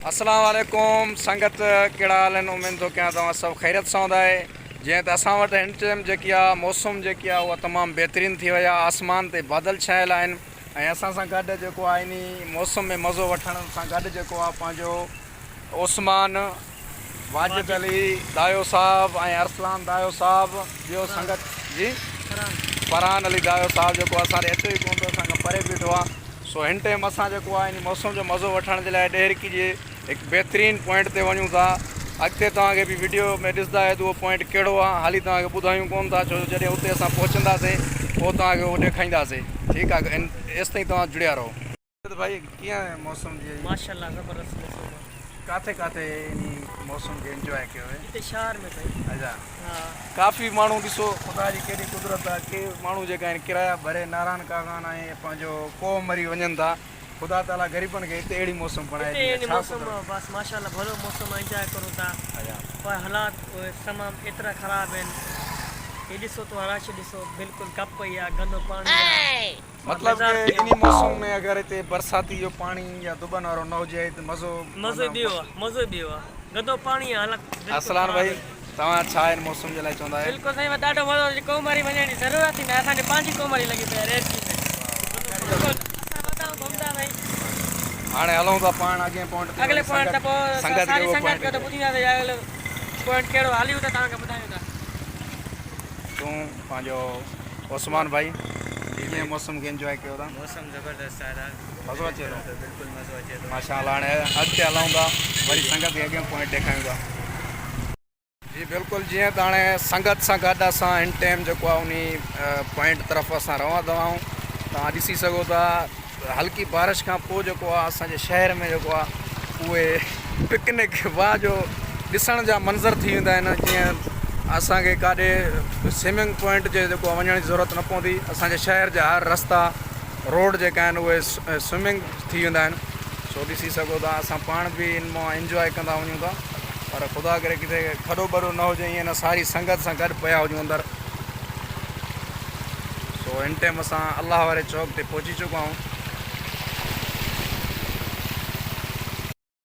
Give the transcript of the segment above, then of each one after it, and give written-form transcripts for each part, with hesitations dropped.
अस्सलाम वालेकुम संगत कहिड़ा हाल आहिनि। उमेद थो कयां तव्हां सभु ख़ैरियत सां हूंदा आहे। जीअं त असां वटि हिन टाइम जेकी आहे मौसम जेकी आहे उहा तमामु बहितरीनु थी वई आहे। आसमान ते बादल छायल आहिनि ऐं असां सां गॾु जेको आहे इन मौसम में मज़ो वठण सां गॾु जेको आहे पंहिंजो उस्मान वाजिद अली दायो साहब ऐं अरसलान दायो साहब, ॿियो संगत जी फरहान अली दायो साहब जेको असांखे अचे ई कोन थो, असांखां परे बीठो आहे। सो हिन टाइम असां जेको आहे इन मौसम जो मज़ो वठण जे लाइ डेहरकी जे हिकु बहितरीनु पॉइंट ते वञूं था। अॻिते तव्हांखे बि वीडियो में ॾिसंदा आहियो त उहो पॉइंट कहिड़ो आहे, हाली तव्हांखे ॿुधायूं कोन था, छो जो जॾहिं उते असां पहुचंदासीं पोइ तव्हांखे उहो ॾेखारींदासीं। ठीकु आहे, एसि ताईं तव्हां जुड़िया रहो। भाई कीअं मौसम जी माशाल्लाह ज़बरदस्त मौसम है। काथे काथे इन मौसम खे इंजॉय कयो आहे? हिते शहर में भाई। अच्छा, हाँ काफ़ी माण्हू ॾिसो ख़ुदा जी केॾी कुदरत आहे, के माण्हू जेका आहिनि किराया भरे नारायण कागान ऐं पंहिंजो कोह मरी वञनि था। ख़ुदा ताला ग़रीबनि खे हिते अहिड़ी मौसम बणाए ॾिनी आहे। छा मौसम कुदरत? बस माशाल्लाह भलो मौसम एंजॉय करूं था। अच्छा, पर हालात तमामु एतिरा ख़राब आहिनि। ये ॾिसो तो रश ॾिसो, बिल्कुलु गप ई आहे, गंदो पाणी आहे। मतलब कि इन मौसम में अगर इतने बरसाती जो पानी या दुबन वारो न हुजे तो मज़ो मज़ो ॿियो आहे, गंदो पाणी आहे अलॻि। असलान भाई तव्हां छा हिन मौसम जे लाइ चवंदा आहियो? बिल्कुलु सही, ॾाढो मज़ो। कोमरी वञण जी ज़रूरत ई न, असांखे पंहिंजी कोमरी लॻी पई आहे रेती में। घुमंदा भाई, हाणे हलूं था पाण अॻे पॉइंट ते। अगले पॉइंट ते पोइ संगत सारी जो संगत खे त ॿुधाईंदासीं अगले पॉइंट कहिड़ो हाली त तव्हांखे ॿुधायूं था। तूं पंहिंजो उस्मान भाई कीअं मौसम खे इंजॉय कयो था? मौसम ज़बरदस्त आहे, मज़ो अचे थो? बिल्कुलु मज़ो अचे थो माशाअल्लाह। हाणे अॻिते हलूं था, वरी संगत खे अॻियां पॉइंट ॾेखारियूं था। जी बिल्कुलु, जीअं त हाणे संगत सां गॾु असां हिन टाइम जेको आहे उन पॉइंट तरफ़ असां रहंदा आहियूं। तव्हां ॾिसी सघो था हल्की बारिश खां पोइ जेको आहे असांजे शहर में जेको आहे उहे पिकनिक वाह जो ॾिसण जा मंज़र थी वेंदा आहिनि। जीअं असांखे काॾे स्विमिंग पॉइंट जे जेको आहे वञण जी ज़रूरत न पवंदी, असांजे शहर जा हर रस्ता रोड जेका आहिनि उहे स्विमिंग थी वेंदा आहिनि। सो ॾिसी सघो था असां पाण बि इन मां इंजॉय कंदा वञूं था। पर ख़ुदा करे किथे खॾो ॿॾो न हुजे, ईअं न सारी संगत सां गॾु पिया हुजूं अंदरि। सो हिन टाइम असां अलाह वारे चौक ते पहुची चुका आहियूं।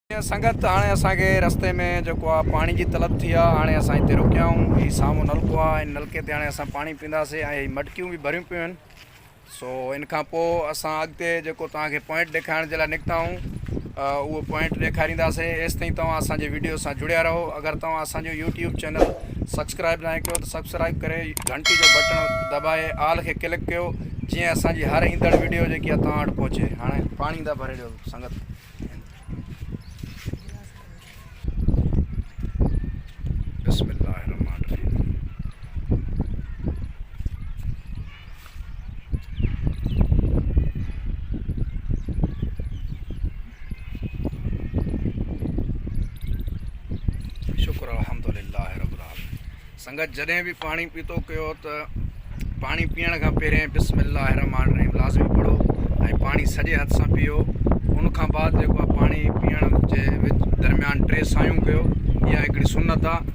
संगत हाणे असांखे रस्ते में जेको आहे पाणी जी तलब थी आहे। हाणे असां हिते रुकिया आहियूं, हीउ साम्हूं नलको आहे, हिन नलके ते हाणे असां पाणी पीअंदासीं ऐं हीअ मटकियूं बि भरियूं पियूं आहिनि। सो इन खां पोइ असां अॻिते जेको तव्हांखे पॉइंट ॾेखारण जे लाइ निकिता आहियूं उहो पॉइंट ॾेखारींदासीं। एसि ताईं तव्हां असांजे वीडियो सां जुड़िया रहो। अगरि तव्हां असांजो यूट्यूब चैनल सब्सक्राइब न कयो त सब्सक्राइब करे घंटी जो बटण दॿाए आल खे क्लिक कयो, जीअं असांजी हर ईंदड़ वीडियो जेकी आहे तव्हां वटि पहुचे। हाणे पाणी था भरे ॾियो संगत। शुक्र अल्हम्दुलिल्लाह रब्बिल आलमीन। संगत जॾहिं बि पाणी पीतो कयो त पाणी पीअण खां पहिरियों बिस्मिल्लाह रहमान रहीम लाज़मी पढ़ो ऐं पाणी सॼे हथ सां पीओ। उन खां बाद जेको आहे पाणी पीअण जे दरमियान 3 सायूं कयो। इहा हिकिड़ी सुनत आहे।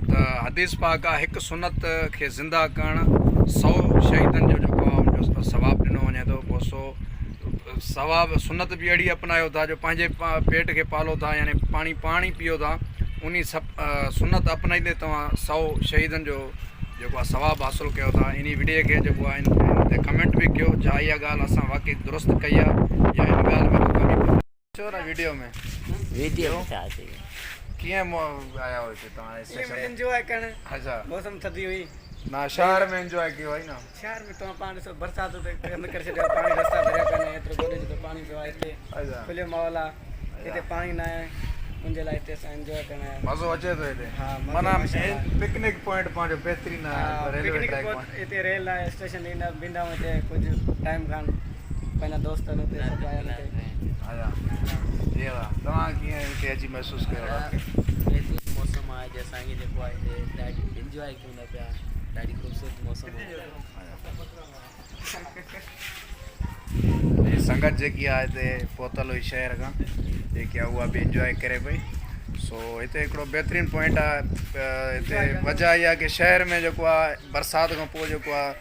त हदीस पाक आहे हिकु सुनत खे ज़िंदा करणु 100 शहीदनि जो जेको आहे उनजो सवाबु ॾिनो वञे थो। पोइ सो सवाबु सुनत बि अहिड़ी अपनायो था जो पंहिंजे पेट खे पालो था, यानी पाणी पीओ था। उन सुनत अपनाईंदे तव्हां 100 शहीदनि जो जेको आहे सवाबु हासिलु कयो था। इन वीडियो खे जेको आहे इन ते कमेंट बि कयो, छा इहा ॻाल्हि असां वाक़ई दुरुस्त कई आहे या इन ॻाल्हि में को कमी छो न वीडियो में कीअं आया हुओ हिते तव्हां? एंजॉय करणु। अच्छा, मौसम थधी हुई ना शहर में इंजॉय कयो आहे न? शहर में तव्हां पाण ॾिसो बरसाति ते बंदि करे छॾियो, पाणी रस्ता भरिया पिया आहिनि, एतिरो गोॾे जो पाणी पियो आहे हिते। अच्छा, खुलियो माहौल आहे, हिते पाणी न आहे, उनजे लाइ हिते असां इंजॉय करणु आया आहियूं। मज़ो अचे थो हिते? हा, माना पिकनिक पॉइंट पंहिंजो बहितरीनु आहे। रेलवे ट्रैक हिते रेल आहे, स्टेशन ईंदा बीहंदा आहियूं हिते कुझु टाइम खां। पंहिंजा दोस्त आहिनि हुते सभु आयल हिते। अच्छा, जी हा। तव्हां कीअं हिते अची महसूसु कयो? मौसम आहे जो असांखे जेको आहे हिते ॾाढी इंजॉय कयूं था पिया, ॾाढी ख़ूबसूरत मौसम आहे। संगत जेकी आहे हिते पहुतल हुई शहर खां, जेकी आहे उहा बि इंजॉय करे पई। सो हिते हिकिड़ो बहितरीनु पॉइंट आहे। हिते वजह इहा की शहर में जेको आहे बरसाति खां पोइ जेको आहे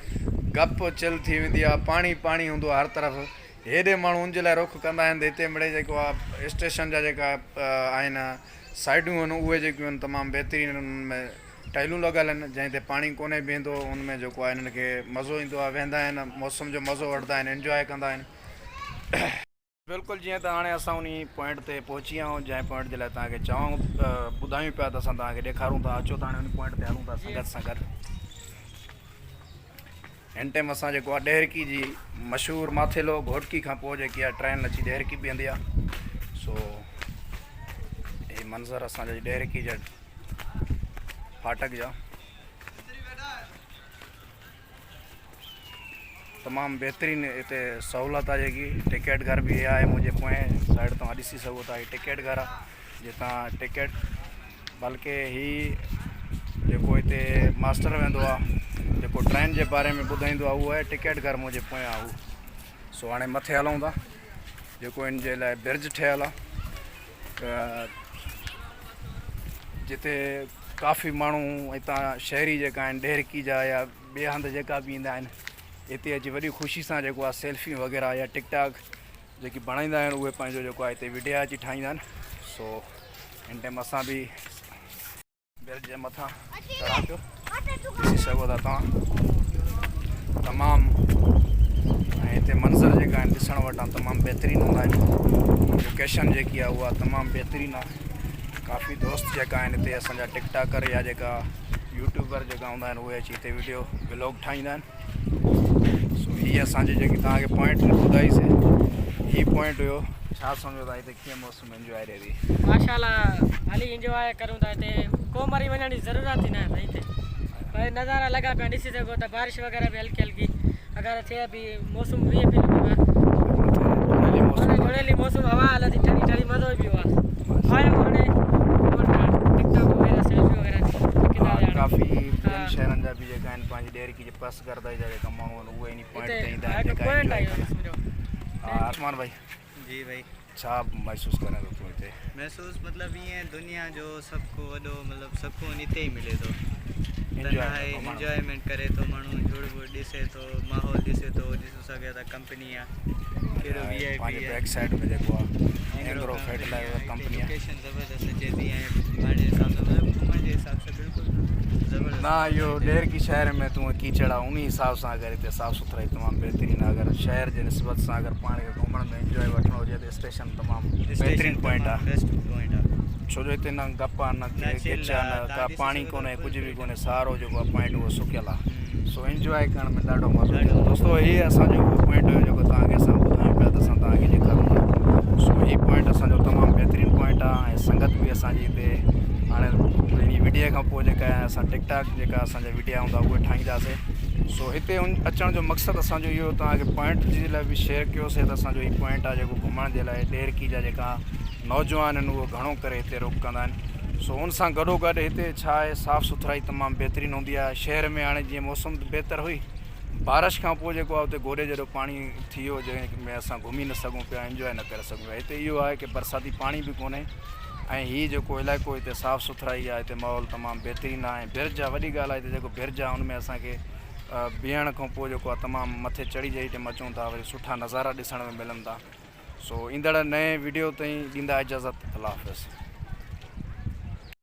गप चिल थी वेंदी आहे, पाणी हूंदो आहे हर तरफ़। हेॾे माण्हू उन जे लाइ रुख कंदा आहिनि त हिते मिड़े जेको आहे स्टेशन जा जेका आहिनि साइडूं आहिनि उहे जेकियूं आहिनि तमामु बहितरीनु उन्हनि में टाइलूं लॻल आहिनि जंहिं ते पाणी कोन्हे बीहंदो उनमें जेको आहे हिननि खे मज़ो ईंदो आहे वेंदा आहिनि मौसम जो मज़ो वठंदा आहिनि इंजॉय कंदा आहिनि। बिल्कुलु जीअं त हाणे असां उन पॉइंट ते पहुची विया आहियूं जंहिं पॉइंट जे लाइ तव्हांखे चवूं ॿुधायूं पिया त असां तव्हांखे ॾेखारूं था अचो त हाणे उन पॉइंट ते हलूं था संगत सां गॾु। हिन टाइम असां जेको आहे ॾेरकी जी मशहूरु माथेलो घोटकी खां पोइ जेकी आहे ट्रेन अची ॾेरकी बीहंदी आहे। सो हे मंज़र असांजा ॾेरकी जा फाटक जा तमामु बहितरीनु हिते सहूलियत आहे जेकी टिकट घर बि आहे मुंहिंजे पोएं साइड तव्हां ॾिसी सघो था हीअ टिकट घर आहे जितां टिकट बल्कि ही जेको हिते मास्टर वेंदो आहे जेको ट्रेन जे बारे में ॿुधाईंदो आहे उहो आहे टिकट घर मुंहिंजे पोयां आहे उहो। सो हाणे मथे हलूं था जेको हिन जे लाइ ब्रिज ठहियलु आहे जिते काफ़ी माण्हू हितां शहरी जेका आहिनि ॾेरकी जा या ॿिए हंधि जेका बि ईंदा आहिनि हिते अची वॾी ख़ुशी सां जेको आहे सेल्फियूं वग़ैरह या टिकटॉक जेकी बणाईंदा आहिनि उहे पंहिंजो जेको आहे हिते वीडियो अची ठाहींदा आहिनि। सो हिन टाइम असां बि ब्रिज जे मथां चढ़ां पियो ॾिसी सघो था तव्हां तमामु ऐं हिते मंज़र जेका आहिनि ॾिसण वटां तमामु बहितरीनु हूंदा आहिनि लोकेशन जेकी आहे उहा तमामु बहितरीनु आहे। काफ़ी दोस्त जेका आहिनि हिते असांजा टिकटॉकर या जेका यूट्यूबर जेका हूंदा आहिनि उहे अची हिते वीडियो व्लॉग ठाहींदा आहिनि। सो हीअ असांजी जेकी तव्हांखे पॉइंट ॿुधाईसीं हीअ पॉइंट हुयो छा सम्झो था हिते कीअं मौसम इंजॉय रहे थी माशाल्लाह हली इंजॉय करूं था हिते को मरी वञण जी ज़रूरत ई न आहे हिते भाई नज़ारा लॻा पिया ॾिसी सघो था बारिश वग़ैरह बि हल्की हल्की अगरि थिए बि मौसम वीह जुड़ेली मौसम हवा हले थी ठंडी ठंडी मज़ो बि पियो आहे हाणे टिकटॉक वग़ैरह सेल्फी वग़ैरह काफ़ी ॿियनि शहरनि जा बि जेका आहिनि पंहिंजी ॾेरकी जे पस करदा जा जेका माण्हू आहिनि उहे इन पॉइंट ते ईंदा आहिनि जेका आसमान भाई जी भाई छा महसूसु करे थो तूं हिते महसूस मतलब ये दुनिया जो सबको वॾो मतलब सुकून हिते ई मिले थो इंजॉयमेंट करे थो माण्हू जुड़ वुड़ ॾिसे थो माहौल ॾिसे थो ॾिसी सघे था कंपनी आहे कहिड़ो VIP आहे बैक साइड में जेको आहे एंग्रो फर्टिलाइज़र कंपनी आहे लोकेशन ज़बरदस्त अचे थी ऐं पंहिंजे हिसाब सां मतलब घुमण जे हिसाब सां बिल्कुलु ज़बरदस्त ना इहो ॾेरकी शहर में तूं कीचड़ आहे उन हिसाब सां अगरि हिते साफ़ु सुथराई तमामु बहितरीनु आहे अगरि शहर जे निस्बत सां अगरि पाण खे घुमण में इंजॉय वठिणो हुजे त स्टेशन तमामु बहितरीनु पॉइंट आहे बेस्ट पॉइंट आहे छो जो हिते न गप आहे न किच आहे न का पाणी कोन्हे कुझु बि कोन्हे सारो जेको आहे पॉइंट उहो सुकियल आहे। सो इंजॉय करण में ॾाढो मज़ो ईंदो दोस्तो हीअ असांजो उहो पॉइंट हुयो जेको तव्हांखे असां ॿुधायूं पिया त असां तव्हांखे ॾेखारूं। सो हीअ पॉइंट असांजो तमामु बहितरीनु पॉइंट आहे ऐं संगत बि असांजी हिते हाणे हिन वीडियो खां पोइ जेका आहे असां टिकटॉक जेका असांजा वीडियो हूंदा उहे ठाहींदासीं। सो हिते अचण जो मक़सदु असांजो इहो तव्हांखे पॉइंट जे लाइ बि शेयर कयोसीं त असांजो हीउ पॉइंट आहे जेको घुमण जे लाइ ॾेरकी जा जेका नौजवान आहिनि उहो घणो करे हिते रोक कंदा आहिनि। सो उन सां गॾोगॾु हिते छा आहे साफ़ु सुथराई तमामु बहितरीनु हूंदी आहे। शहर में हाणे जीअं मौसम बहितरु हुई बारिश खां पोइ जेको आहे उते गोॾे जहिड़ो पाणी थी वियो जंहिंमें असां घुमी न सघूं पिया इंजॉय न करे सघूं पिया। हिते इहो आहे की बरसाती पाणी बि कोन्हे ऐं हीअ जेको इलाइक़ो हिते साफ़ु सुथराई आहे हिते माहौल तमामु बहितरीनु आहे। ऐं बिरज आहे वॾी ॻाल्हि आहे हिते जेको बिरज आहे उनमें असांखे बीहण खां पोइ जेको आहे तमामु मथे चढ़ी जई टाइम अचूं था वरी सुठा नज़ारा ॾिसण में मिलनि था। सो ईंदड़ नए वीडियो ताईं ॾींदा इजाज़त। अल्लाह हाफ़िज़।